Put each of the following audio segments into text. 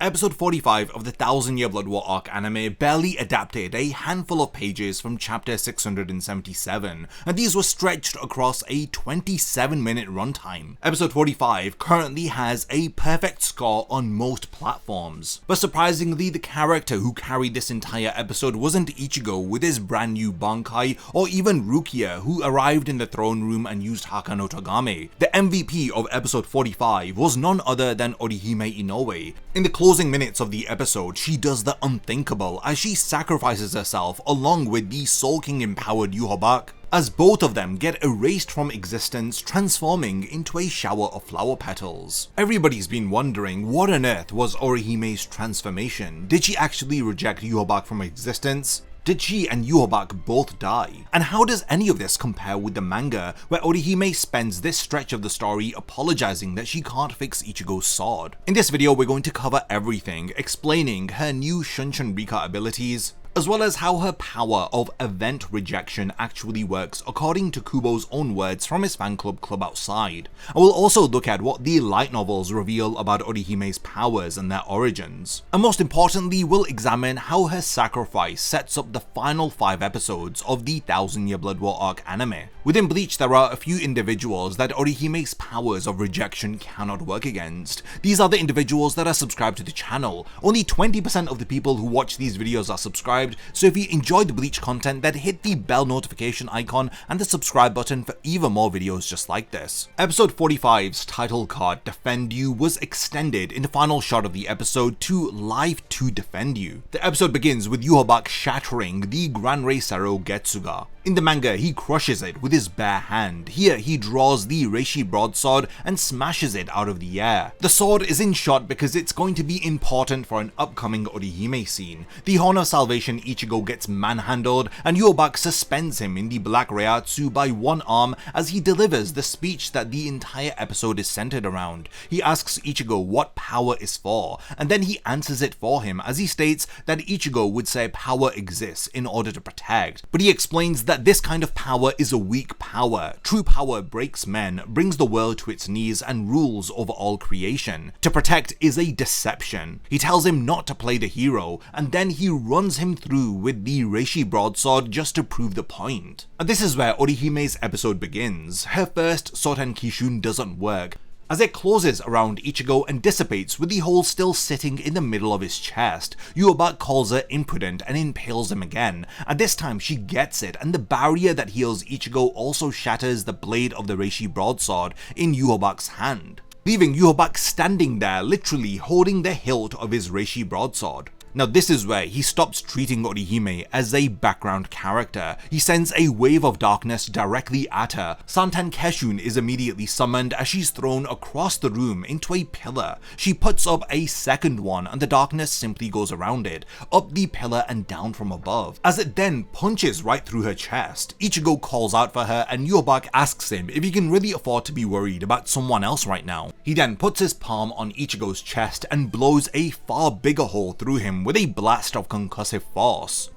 Episode 45 of the 1000-Year Blood War arc anime barely adapted a handful of pages from chapter 677, and these were stretched across a 27-minute runtime. Episode 45 currently has a perfect score on most platforms, but surprisingly the character who carried this entire episode wasn't Ichigo with his brand new Bankai, or even Rukia who arrived in the throne room and used Haka no Tagame. The MVP of episode 45 was none other than Orihime Inoue. In the closing minutes of the episode, she does the unthinkable as she sacrifices herself along with the Soul King empowered Yhwach, as both of them get erased from existence, transforming into a shower of flower petals. Everybody's been wondering what on earth was Orihime's transformation. Did she actually reject Yhwach from existence? Did she and Yhwach both die? And how does any of this compare with the manga, where Orihime spends this stretch of the story apologizing that she can't fix Ichigo's sword? In this video we're going to cover everything, explaining her new Shun Rikka abilities, as well as how her power of event rejection actually works according to Kubo's own words from his fan club outside. I will also look at what the light novels reveal about Orihime's powers and their origins. And most importantly, we'll examine how her sacrifice sets up the final 5 episodes of the 1000-Year Blood War arc anime. Within Bleach, there are a few individuals that Orihime's powers of rejection cannot work against. These are the individuals that are subscribed to the channel. Only 20% of the people who watch these videos are subscribed, so if you enjoyed the Bleach content, then hit the bell notification icon and the subscribe button for even more videos just like this. Episode 45's title card, Defend You, was extended in the final shot of the episode to Live to Defend You. The episode begins with Yhwach shattering the Gran Rei Sero Getsuga. In the manga, he crushes it with his bare hand. Here, he draws the Reishi broadsword and smashes it out of the air. The sword is in shot because it's going to be important for an upcoming Orihime scene. The Horn of Salvation Ichigo gets manhandled, and Yhwach suspends him in the Black Reiatsu by one arm as he delivers the speech that the entire episode is centered around. He asks Ichigo what power is for, and then he answers it for him as he states that Ichigo would say power exists in order to protect, but he explains that this kind of power is a weak power. True power breaks men, brings the world to its knees, and rules over all creation. To protect is a deception. He tells him not to play the hero, and then he runs him through with the Reishi broadsword just to prove the point. And this is where Orihime's episode begins. Her first Soten Kishun doesn't work, as it closes around Ichigo and dissipates with the hole still sitting in the middle of his chest. Yhwach calls her imprudent and impales him again, and this time she gets it, and the barrier that heals Ichigo also shatters the blade of the Reishi broadsword in Yhwach's hand, leaving Yhwach standing there, literally holding the hilt of his Reishi broadsword. Now this is where he stops treating Orihime as a background character. He sends a wave of darkness directly at her. Santen Keshun is immediately summoned as she's thrown across the room into a pillar. She puts up a second one and the darkness simply goes around it, up the pillar and down from above, as it then punches right through her chest. Ichigo calls out for her and Yhwach asks him if he can really afford to be worried about someone else right now. He then puts his palm on Ichigo's chest and blows a far bigger hole through him with a blast of concussive force.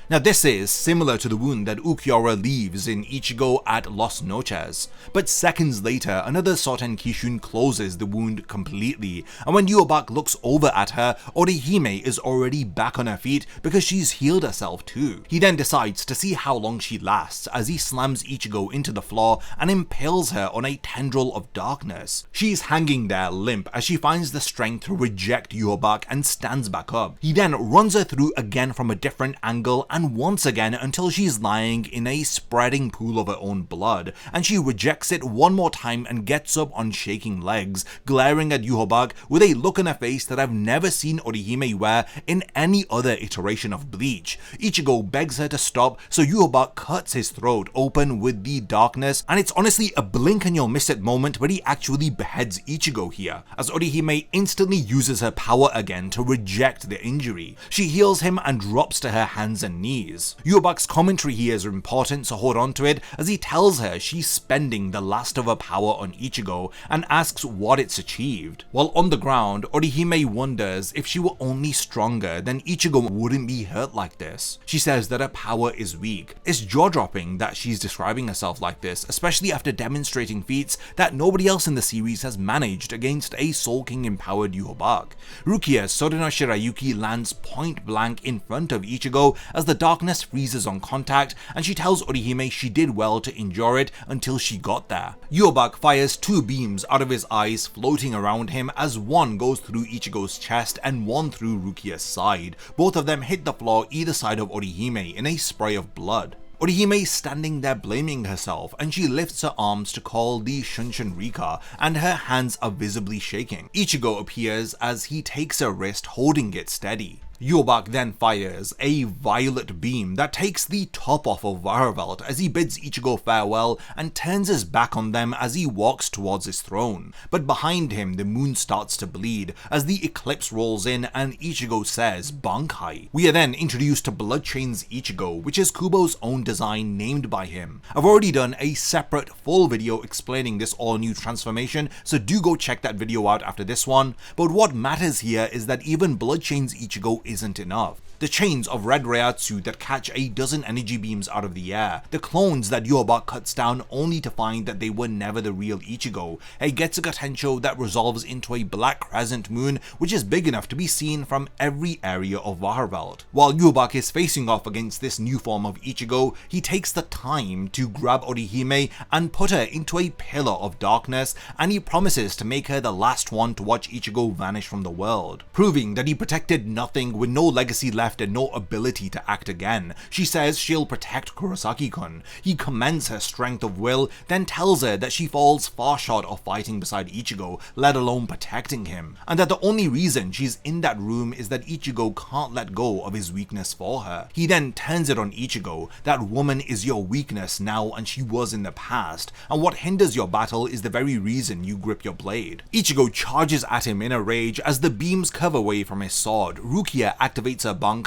Now this is similar to the wound that Ukiura leaves in Ichigo at Los Noches, but seconds later another Soten Kishun closes the wound completely, and when Yhwach looks over at her, Orihime is already back on her feet because she's healed herself too. He then decides to see how long she lasts as he slams Ichigo into the floor and impales her on a tendril of darkness. She's hanging there limp as she finds the strength to reject Yhwach and stands back up. He then runs her through again from a different angle and once again until she's lying in a spreading pool of her own blood, and she rejects it one more time and gets up on shaking legs, glaring at Yhwach with a look on her face that I've never seen Orihime wear in any other iteration of Bleach. Ichigo begs her to stop, so Yhwach cuts his throat open with the darkness, and it's honestly a blink and you'll miss it moment where he actually beheads Ichigo here, as Orihime instantly uses her power again to reject the injury. She heals him and drops to her hands and knees, knees. Yhwach's commentary here is important, so hold on to it, as he tells her she's spending the last of her power on Ichigo and asks what it's achieved. While on the ground, Orihime wonders if she were only stronger, then Ichigo wouldn't be hurt like this. She says that her power is weak. It's jaw-dropping that she's describing herself like this, especially after demonstrating feats that nobody else in the series has managed against a Soul King empowered Yhwach. Rukia's Sodeno Shirayuki lands point blank in front of Ichigo as the darkness freezes on contact, and she tells Orihime she did well to endure it until she got there. Yhwach fires 2 beams out of his eyes floating around him, as one goes through Ichigo's chest and one through Rukia's side. Both of them hit the floor either side of Orihime in a spray of blood. Orihime is standing there blaming herself, and she lifts her arms to call the Shun Rikka, and her hands are visibly shaking. Ichigo appears as he takes her wrist, holding it steady. Yhwach then fires a violet beam that takes the top off of Varavelt as he bids Ichigo farewell and turns his back on them as he walks towards his throne. But behind him, the moon starts to bleed as the eclipse rolls in and Ichigo says Bankai. We are then introduced to Bloodchain's Ichigo, which is Kubo's own design named by him. I've already done a separate full video explaining this all new transformation, so do go check that video out after this one. But what matters here is that even Bloodchain's Ichigo isn't enough. The chains of red Reiatsu that catch a dozen energy beams out of the air, the clones that Yhwach cuts down only to find that they were never the real Ichigo, a Getsuga Tensho that resolves into a black crescent moon which is big enough to be seen from every area of Varavelt. While Yhwach is facing off against this new form of Ichigo, he takes the time to grab Orihime and put her into a pillar of darkness, and he promises to make her the last one to watch Ichigo vanish from the world, proving that he protected nothing with no legacy left and no ability to act again. She says she'll protect Kurosaki-kun. He commends her strength of will, then tells her that she falls far short of fighting beside Ichigo, let alone protecting him, and that the only reason she's in that room is that Ichigo can't let go of his weakness for her. He then turns it on Ichigo, that woman is your weakness now and she was in the past, and what hinders your battle is the very reason you grip your blade. Ichigo charges at him in a rage as the beams curve away from his sword. Rukia activates her Bankai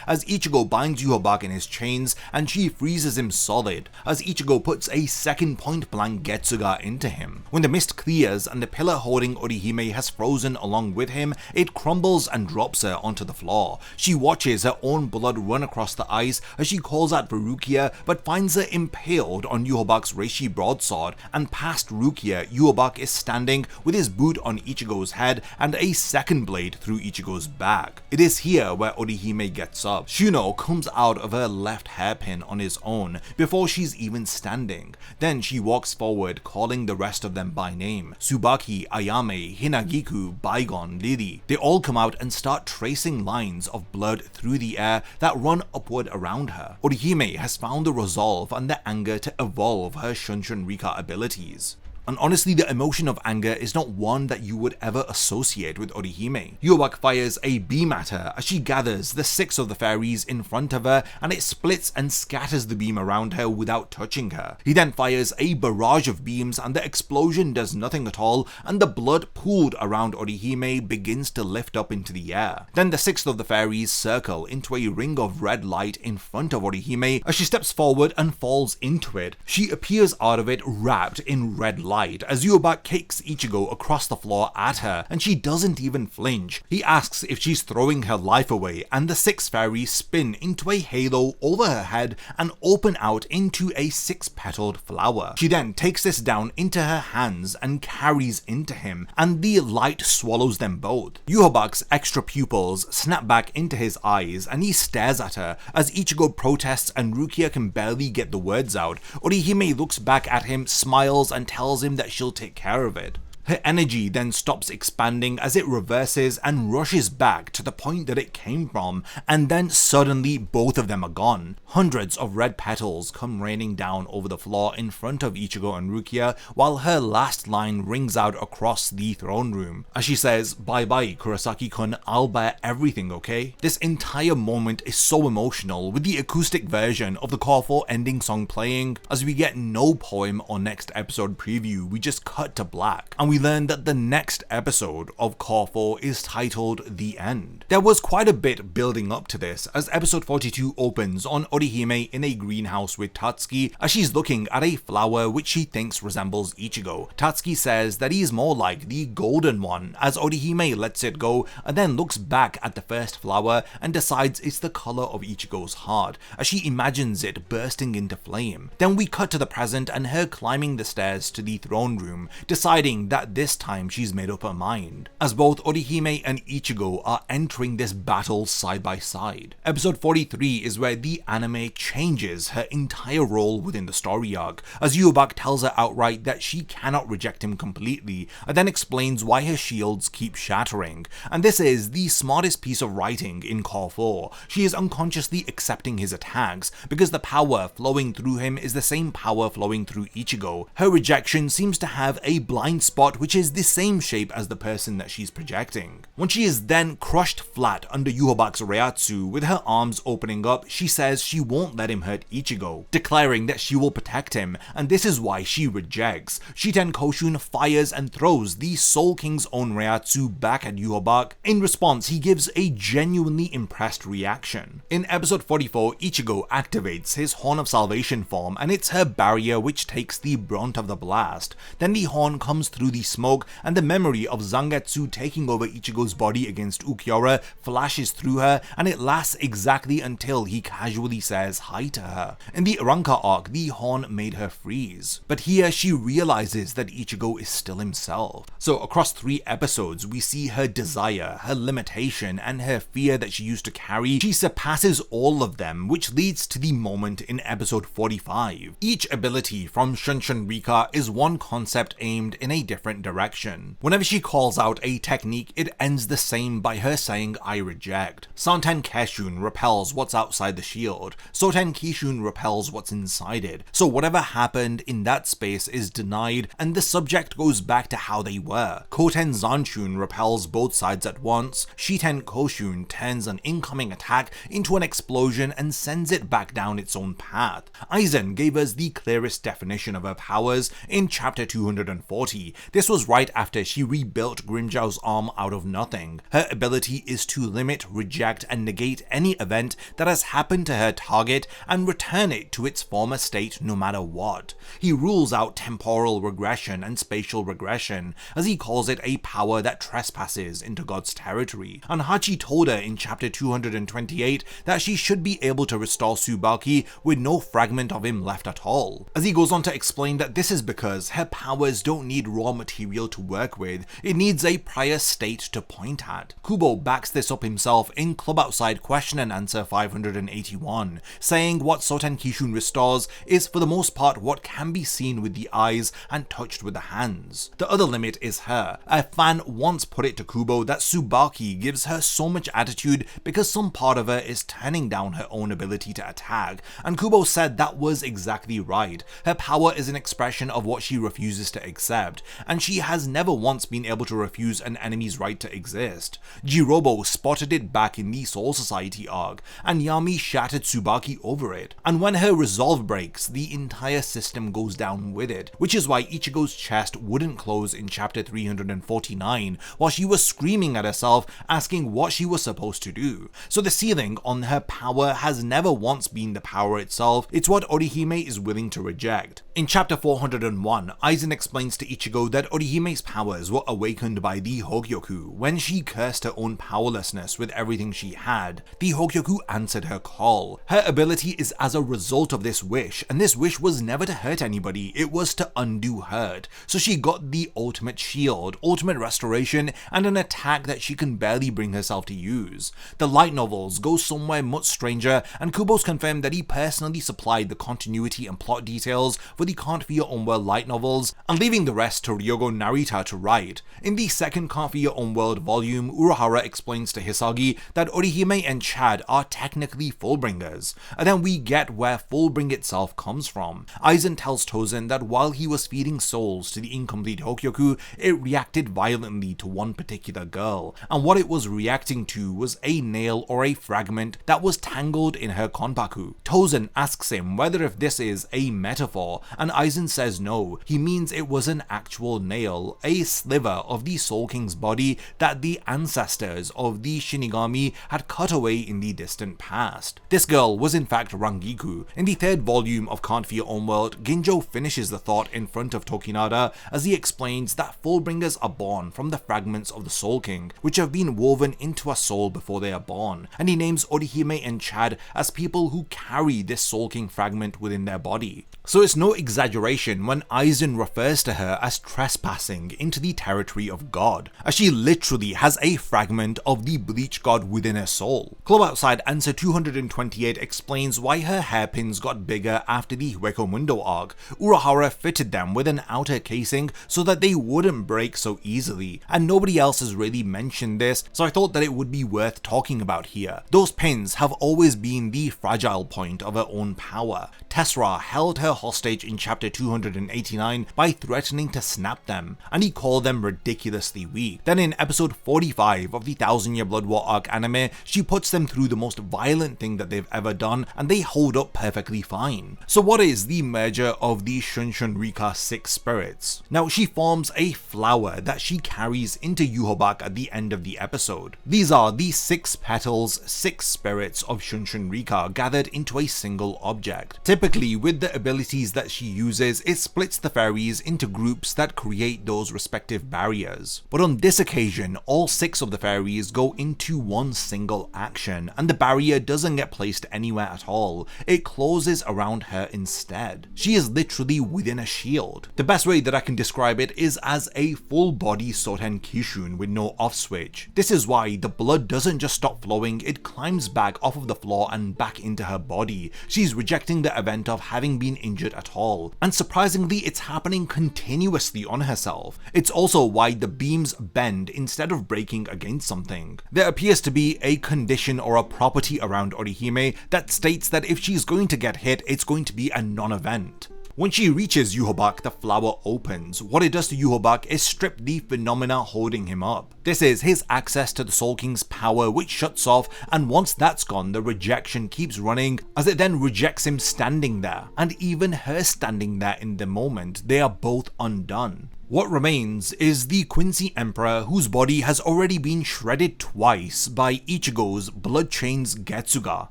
as Ichigo binds Yhwach in his chains, and she freezes him solid as Ichigo puts a second point blank Getsuga into him. When the mist clears and the pillar holding Orihime has frozen along with him, it crumbles and drops her onto the floor. She watches her own blood run across the ice as she calls out for Rukia, but finds her impaled on Yhwach's Reishi broadsword, and past Rukia, Yhwach is standing with his boot on Ichigo's head and a second blade through Ichigo's back. It is here where Orihime gets up. Shuno comes out of her left hairpin on his own before she's even standing. Then she walks forward, calling the rest of them by name. Tsubaki, Ayame, Hinagiku, Bygone, Lily. They all come out and start tracing lines of blood through the air that run upward around her. Orihime has found the resolve and the anger to evolve her Shun Rikka abilities. And honestly, the emotion of anger is not one that you would ever associate with Orihime. Yhwach fires a beam at her as she gathers the 6 of the fairies in front of her, and it splits and scatters the beam around her without touching her. He then fires a barrage of beams and the explosion does nothing at all, and the blood pooled around Orihime begins to lift up into the air. Then the 6th of the fairies circle into a ring of red light in front of Orihime as she steps forward and falls into it. She appears out of it wrapped in red light as Yhwach kicks Ichigo across the floor at her, and she doesn't even flinch. He asks if she's throwing her life away, and the 6 fairies spin into a halo over her head and open out into a 6-petaled flower. She then takes this down into her hands and carries into him, and the light swallows them both. Yhwach's extra pupils snap back into his eyes, and he stares at her as Ichigo protests and Rukia can barely get the words out. Orihime looks back at him, smiles, and tells him that she'll take care of it. Her energy then stops expanding as it reverses and rushes back to the point that it came from, and then suddenly both of them are gone. Hundreds of red petals come raining down over the floor in front of Ichigo and Rukia, while her last line rings out across the throne room as she says, "Bye bye Kurosaki-kun, I'll bear everything, okay?" This entire moment is so emotional, with the acoustic version of the Core 4 ending song playing, as we get no poem or next episode preview. We just cut to black, and we we learn that the next episode of Core 4 is titled The End. There was quite a bit building up to this, as episode 42 opens on Orihime in a greenhouse with Tatsuki as she's looking at a flower which she thinks resembles Ichigo. Tatsuki says that he is more like the golden one, as Orihime lets it go and then looks back at the first flower and decides it's the color of Ichigo's heart, as she imagines it bursting into flame. Then we cut to the present and her climbing the stairs to the throne room, deciding that this time she's made up her mind, as both Orihime and Ichigo are entering this battle side by side. Episode 43 is where the anime changes her entire role within the story arc, as Yhwach tells her outright that she cannot reject him completely, and then explains why her shields keep shattering. And this is the smartest piece of writing in Core 4. She is unconsciously accepting his attacks, because the power flowing through him is the same power flowing through Ichigo. Her rejection seems to have a blind spot which is the same shape as the person that she's projecting. When she is then crushed flat under Yhwach's Reiatsu with her arms opening up, she says she won't let him hurt Ichigo, declaring that she will protect him, and this is why she rejects. Shiten Koshun fires and throws the Soul King's own Reiatsu back at Yhwach. In response, he gives a genuinely impressed reaction. In episode 44, Ichigo activates his Horn of Salvation form, and it's her barrier which takes the brunt of the blast. Then the horn comes through the smoke, and the memory of Zangetsu taking over Ichigo's body against Ukiura flashes through her, and it lasts exactly until he casually says hi to her. In the Ranka arc, the horn made her freeze, but here she realizes that Ichigo is still himself. So across 3 episodes, we see her desire, her limitation, and her fear that she used to carry. She surpasses all of them, which leads to the moment in episode 45. Each ability from Shun Rikka is one concept aimed in a different direction. Whenever she calls out a technique, it ends the same by her saying I reject. Santen Keshun repels what's outside the shield. Soten Kishun repels what's inside it. So whatever happened in that space is denied, and the subject goes back to how they were. Koten Zanshun repels both sides at once. Shiten Koshun turns an incoming attack into an explosion and sends it back down its own path. Aizen gave us the clearest definition of her powers in chapter 240. This was right after she rebuilt Grimmjow's arm out of nothing. Her ability is to limit, reject, and negate any event that has happened to her target and return it to its former state no matter what. He rules out temporal regression and spatial regression, as he calls it a power that trespasses into God's territory. And Hachi told her in chapter 228 that she should be able to restore Tsubaki with no fragment of him left at all, as he goes on to explain that this is because her powers don't need raw material to work with, it needs a prior state to point at. Kubo backs this up himself in Club Outside Question and Answer 581, saying what Soten Kishun restores is for the most part what can be seen with the eyes and touched with the hands. The other limit is her. A fan once put it to Kubo that Tsubaki gives her so much attitude because some part of her is turning down her own ability to attack, and Kubo said that was exactly right. Her power is an expression of what she refuses to accept, and she has never once been able to refuse an enemy's right to exist. Jirobo spotted it back in the Soul Society arc, and Yami shattered Tsubaki over it. And when her resolve breaks, the entire system goes down with it, which is why Ichigo's chest wouldn't close in chapter 349 while she was screaming at herself, asking what she was supposed to do. So the ceiling on her power has never once been the power itself, it's what Orihime is willing to reject. In chapter 401, Aizen explains to Ichigo that Orihime's powers were awakened by the Hogyoku when she cursed her own powerlessness with everything she had. The Hogyoku answered her call. Her ability is as a result of this wish, and this wish was never to hurt anybody, it was to undo hurt. So she got the ultimate shield, ultimate restoration, and an attack that she can barely bring herself to use. The light novels go somewhere much stranger, and Kubo's confirmed that he personally supplied the continuity and plot details for the Can't For Your Own World light novels, and leaving the rest to Ryogo Narita to write. In the second Can't For Your Own World volume, Urahara explains to Hisagi that Orihime and Chad are technically Fullbringers, and then we get where Fullbring itself comes from. Aizen tells Tozen that while he was feeding souls to the incomplete Hogyoku, it reacted violently to one particular girl, and what it was reacting to was a nail or a fragment that was tangled in her konpaku. Tozen asks him whether if this is a metaphor, and Aizen says no, he means it was an actual nail, a sliver of the Soul King's body that the ancestors of the Shinigami had cut away in the distant past. This girl was in fact Rangiku. In the third volume of Can't Fear Own World, Ginjo finishes the thought in front of Tokinada as he explains that Fullbringers are born from the fragments of the Soul King, which have been woven into a soul before they are born, and he names Orihime and Chad as people who carry this Soul King fragment within their body. So it's no exaggeration when Aizen refers to her as trespassing into the territory of God, as she literally has a fragment of the Bleach God within her soul. Club Outside Answer 228 explains why her hairpins got bigger after the Yhwach Mundo arc. Urahara fitted them with an outer casing so that they wouldn't break so easily, and nobody else has really mentioned this, so I thought that it would be worth talking about here. Those pins have always been the fragile point of her own power. Tessera held her hostage in chapter 289 by threatening to snap them, and he called them ridiculously weak. Then in episode 45 of the 1000-Year Blood War arc anime, she puts them through the most violent thing that they've ever done, and they hold up perfectly fine. So what is the merger of the Shun Rikka 6 spirits? Now she forms a flower that she carries into Yhwach at the end of the episode. These are the 6 petals, 6 spirits of Shun Rikka gathered into a single object. Typically, with the abilities that she uses, it splits the fairies into groups that create those respective barriers. But on this occasion, all 6 of the fairies go into one single action, and the barrier doesn't get placed anywhere at all. It closes around her instead. She is literally within a shield. The best way that I can describe it is as a full body Soten Kishun with no off switch. This is why the blood doesn't just stop flowing, it climbs back off of the floor and back into her body. She's rejecting the event of having been injured at all, and surprisingly it's happening continuously on herself. It's also why the beams bend instead of breaking against something. There appears to be a condition or a property around Orihime that states that if she's going to get hit, it's going to be a non-event. When she reaches Yhwach, the flower opens. What it does to Yhwach is strip the phenomena holding him up. This is his access to the Soul King's power, which shuts off, and once that's gone, the rejection keeps running as it then rejects him standing there, and even her standing there in the moment. They are both undone. What remains is the Quincy Emperor, whose body has already been shredded twice by Ichigo's Blood Chain's Getsuga.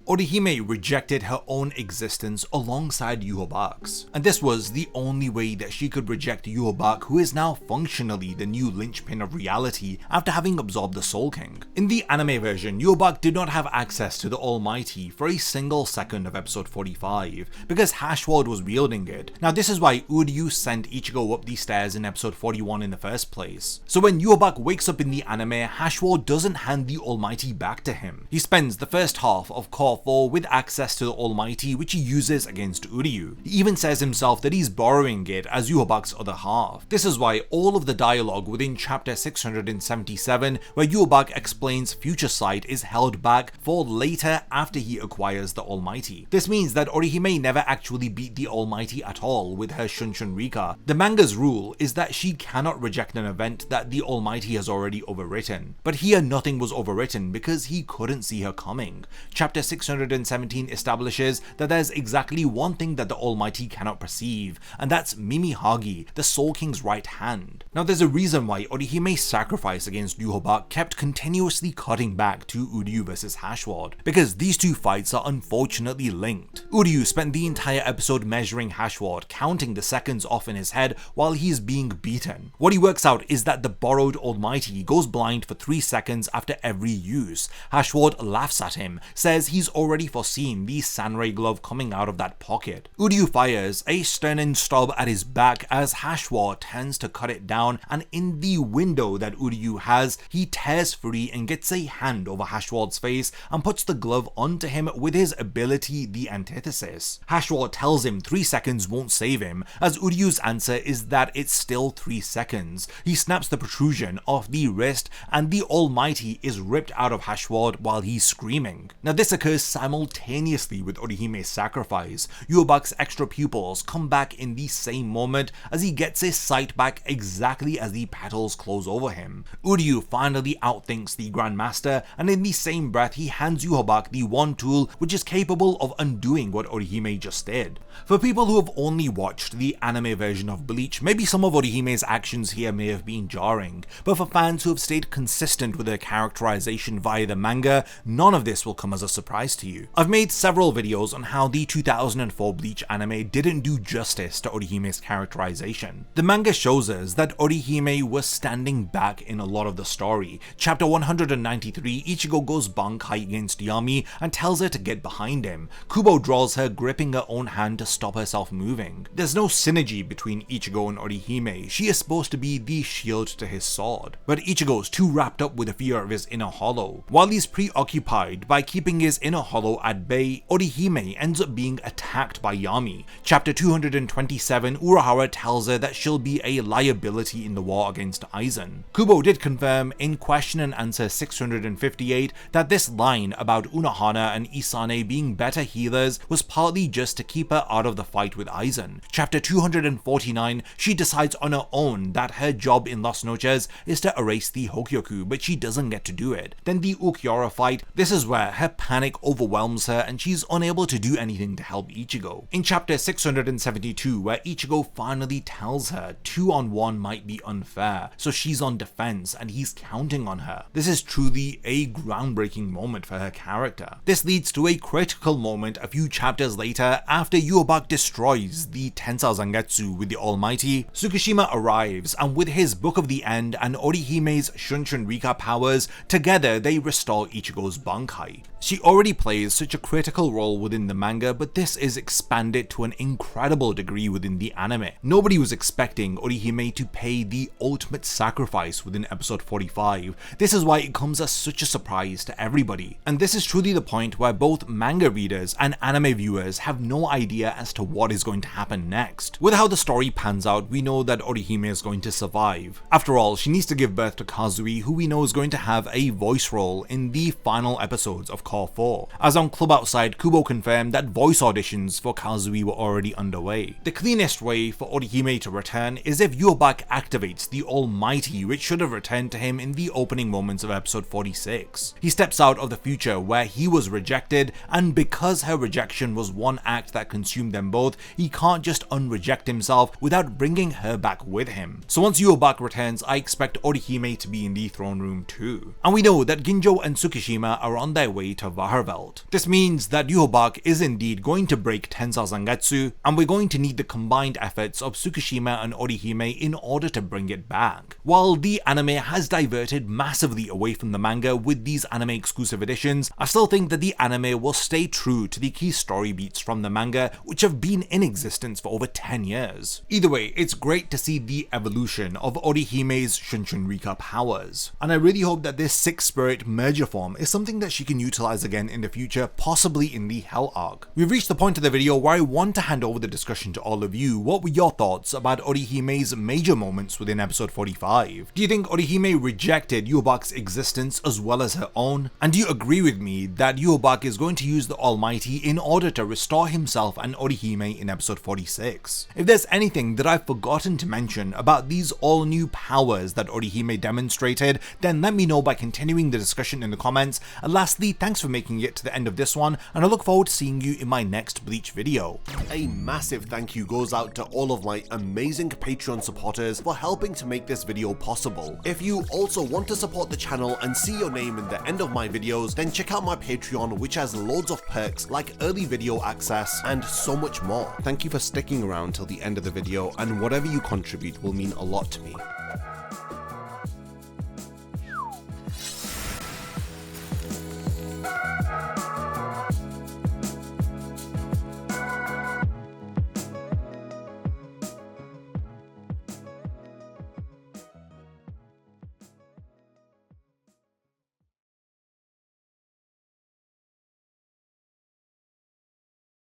Orihime rejected her own existence alongside Yhwach's, and this was the only way that she could reject Yhwach, who is now functionally the new linchpin of reality after having absorbed the Soul King. In the anime version, Yhwach did not have access to the Almighty for a single second of episode 45, because Hashward was wielding it. Now this is why Uryu sent Ichigo up these stairs in episode 41 in the first place. So when Yhwach wakes up in the anime, Hashward doesn't hand the Almighty back to him. He spends the first half of Core 4 with access to the Almighty, which he uses against Uryu. He even says himself that he's borrowing it as Yhwach's other half. This is why all of the dialogue within chapter 677, where Yhwach explains future sight, is held back for later after he acquires the Almighty. This means that Orihime never actually beat the Almighty at all with her Shun Rikka. The manga's rule is that she cannot reject an event that the Almighty has already overwritten. But here nothing was overwritten because he couldn't see her coming. Chapter 617 establishes that there's exactly one thing that the Almighty cannot perceive, and that's Mimihagi, the Soul King's right hand. Now there's a reason why Orihime's sacrifice against Yhwach kept continuously cutting back to Uryu vs Hashward, because these two fights are unfortunately linked. Uryu spent the entire episode measuring Hashward, counting the seconds off in his head while he's being beaten. What he works out is that the borrowed Almighty goes blind for 3 seconds after every use. Hashward laughs at him, says he's already foreseen the Sanrei glove coming out of that pocket. Uryu fires a Sternen stab at his back as Hashward tends to cut it down, and in the window that Uryu has, he tears free and gets a hand over Hashward's face and puts the glove onto him with his ability, the Antithesis. Hashward tells him 3 seconds won't save him, as Uryu's answer is that it's still 3 seconds. He snaps the protrusion off the wrist and the Almighty is ripped out of Hashward while he's screaming. Now this occurs simultaneously with Orihime's sacrifice. Yhwach's extra pupils come back in the same moment as he gets his sight back exactly as the petals close over him. Uryu finally outthinks the Grandmaster, and in the same breath he hands Yhwach the one tool which is capable of undoing what Orihime just did. For people who have only watched the anime version of Bleach, maybe some of Orihime's Orihime's actions here may have been jarring, but for fans who have stayed consistent with her characterization via the manga, none of this will come as a surprise to you. I've made several videos on how the 2004 Bleach anime didn't do justice to Orihime's characterization. The manga shows us that Orihime was standing back in a lot of the story. Chapter 193, Ichigo goes bankai against Yami and tells her to get behind him. Kubo draws her gripping her own hand to stop herself moving. There's no synergy between Ichigo and Orihime. She is supposed to be the shield to his sword, but Ichigo's too wrapped up with the fear of his inner hollow. While he's preoccupied by keeping his inner hollow at bay, Orihime ends up being attacked by Yami. Chapter 227, Urahara tells her that she'll be a liability in the war against Aizen. Kubo did confirm in question and answer 658 that this line about Unohana and Isane being better healers was partly just to keep her out of the fight with Aizen. Chapter 249, she decides on her own that her job in Las Noches is to erase the Hokyoku, but she doesn't get to do it. Then the Ukiura fight, this is where her panic overwhelms her and she's unable to do anything to help Ichigo. In chapter 672, where Ichigo finally tells her 2-on-1 might be unfair, so she's on defense and he's counting on her. This is truly a groundbreaking moment for her character. This leads to a critical moment a few chapters later after Yhwach destroys the Tensei Zangetsu with the Almighty. Tsukishima arrives and with his Book of the End and Orihime's Shun Rikka powers, together they restore Ichigo's bankai. She already plays such a critical role within the manga, but this is expanded to an incredible degree within the anime. Nobody was expecting Orihime to pay the ultimate sacrifice within episode 45. This is why it comes as such a surprise to everybody. And this is truly the point where both manga readers and anime viewers have no idea as to what is going to happen next. With how the story pans out, we know that Orihime is going to survive. After all, she needs to give birth to Kazui, who we know is going to have a voice role in the final episodes of Core 4. As on Club Outside, Kubo confirmed that voice auditions for Kazui were already underway. The cleanest way for Orihime to return is if Yhwach activates the Almighty, which should have returned to him in the opening moments of episode 46. He steps out of the future where he was rejected, and because her rejection was one act that consumed them both, he can't just unreject himself without bringing her back with him. So once Yhwach returns, I expect Orihime to be in the throne room too. And we know that Ginjo and Tsukishima are on their way to Vaharveld. This means that Yhwach is indeed going to break Tensei Zangetsu, and we're going to need the combined efforts of Tsukishima and Orihime in order to bring it back. While the anime has diverted massively away from the manga with these anime exclusive editions, I still think that the anime will stay true to the key story beats from the manga, which have been in existence for over 10 years. Either way, it's great to see the evolution of Orihime's Shun Rikka powers, and I really hope that this Sixth Spirit merger form is something that she can utilize again in the future, possibly in the Hell arc. We've reached the point of the video where I want to hand over the discussion to all of you. What were your thoughts about Orihime's major moments within episode 45? Do you think Orihime rejected Yhwach's existence as well as her own? And do you agree with me that Yhwach is going to use the Almighty in order to restore himself and Orihime in episode 46? If there's anything that I've forgotten to mention about these all new powers that Orihime demonstrated, then let me know by continuing the discussion in the comments. And lastly, thanks for making it to the end of this one, and I look forward to seeing you in my next Bleach video. A massive thank you goes out to all of my amazing Patreon supporters for helping to make this video possible. If you also want to support the channel and see your name in the end of my videos, then check out my Patreon, which has loads of perks like early video access and so much more. Thank you for sticking around till the end of the video, and whatever you contribute will mean a lot to me.